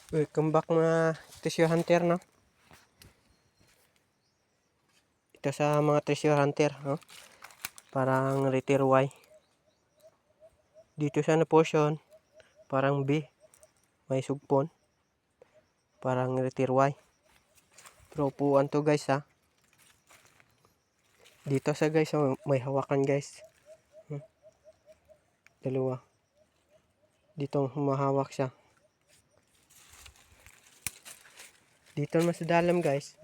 Welcome back mga treasure hunter, no? Ito sa mga treasure hunter, no? Parang letter Y. Dito sa na portion, parang B. May sugpon. Parang letter Y. Pero upuan to guys, ha? Dito sa guys, oh, may hawakan guys. Dalawa. Dito humahawak siya. Dito naman sa dalam guys.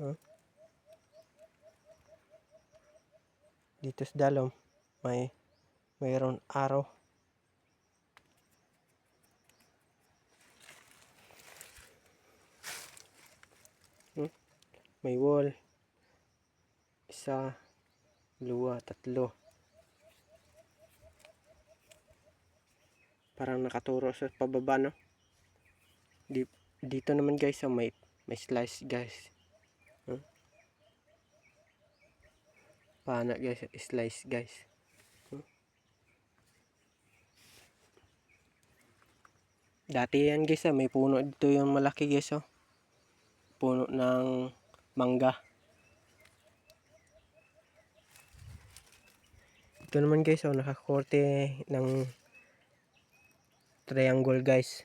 Dito sa dalam, mayroon araw. May wall. Isa, dalawa, tatlo. Parang nakaturo sa pababa, no? Dito naman guys, oh, may slice guys. Pana guys, slice guys. Dati yan guys, may puno dito yung malaki guys, oh. Puno ng mangga. Ito naman guys, oh, nakakorte ng triangle guys.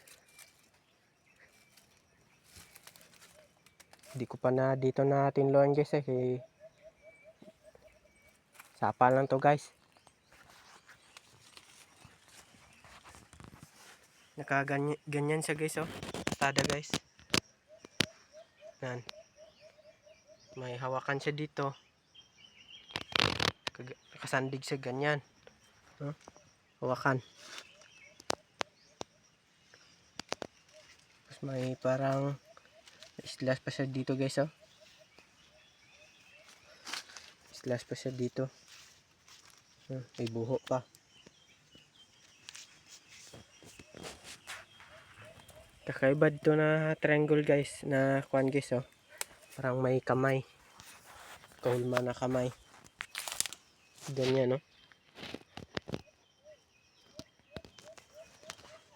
Hindi ko pa na dito na tinloan guys, sapa lang to guys. Nakaganyan siya guys, oh. Tada guys. Yan. May hawakan siya dito. Nakasandig siya ganyan. Hawakan. Tapos may parang slash pa siya dito guys, oh. Slash pa siya dito. May buho pa. Kakaiba dito na triangle guys, na kuan guys, oh. Parang may kamay. Kaulma na kamay. Ganyan, no?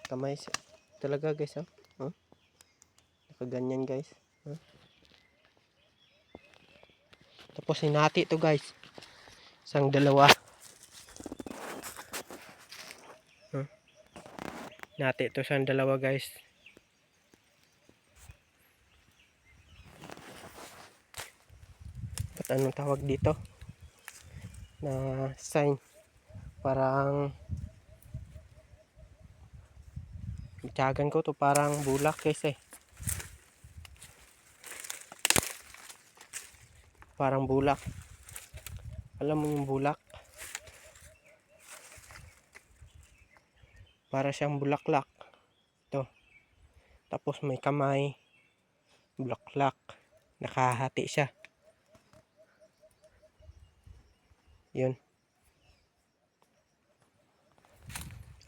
Kamay talaga guys, oh. Nakaganyan guys. Tapos hinati to guys. Isang dalawa. Hinati to isang dalawa guys. At anong tawag dito? Na sign. Parang tiyagan ko to, parang bulak guys, parang bulak. Alam mo yung bulak? Para siyang bulaklak. Ito. Tapos may kamay. Bulaklak. Nakahati siya. Yun.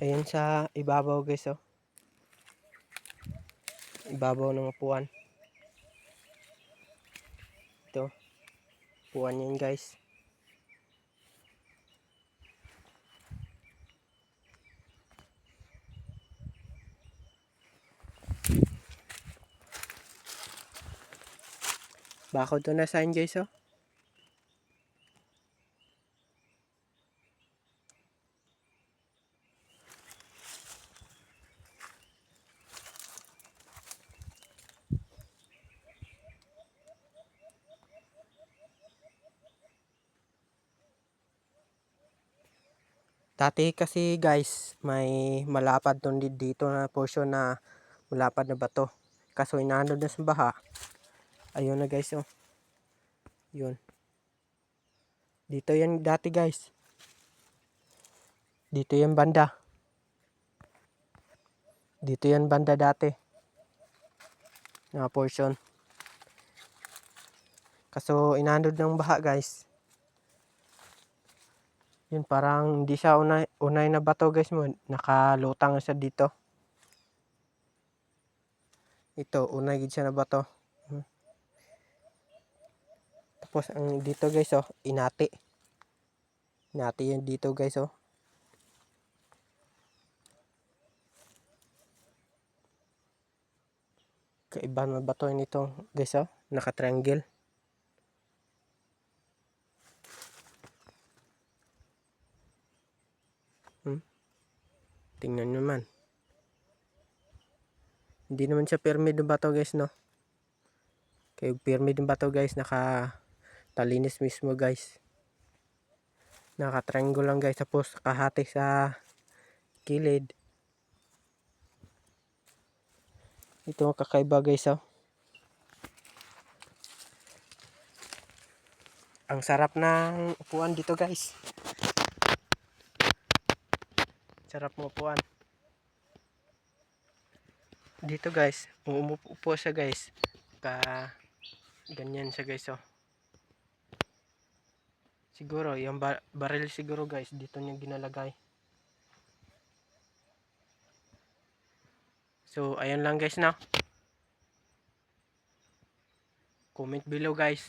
Ayan sa ibabaw guys, oh. Ibabaw ng upuan. Ito. Upuan yan guys. Bakod to na sign guys, oh. Dati kasi guys, may malapad doon dito na portion na malapad na bato. Kaso inaano na sa baha. Ayun na guys, oh. Yun. Dito yan dati guys. Dito yan banda. Dito yan banda dati. Na portion. Kaso inanod ng baha guys. Yun, parang hindi siya unay na bato guys mo. Nakalutang siya dito. Ito, unay gid siya na bato. Tapos ang dito guys, oh, inati. Inati yan dito guys, oh. Kaiba na bato nito guys, oh. Naka-triangle. Tingnan nyo man. Hindi naman siya pyramid ng bato guys, no. Kaya pyramid ng bato guys, naka-talinis mismo guys. Naka-triangle lang guys, tapos kahati sa kilid. Ito ang kakaiba guys, oh. Ang sarap ng upuan dito guys. Sarap ng upuan. Dito guys, umuupo siya guys. Ganyan siya guys, oh. Siguro, yung baril siguro guys, dito niya ginalagay. So, ayan lang guys, na. Comment below guys.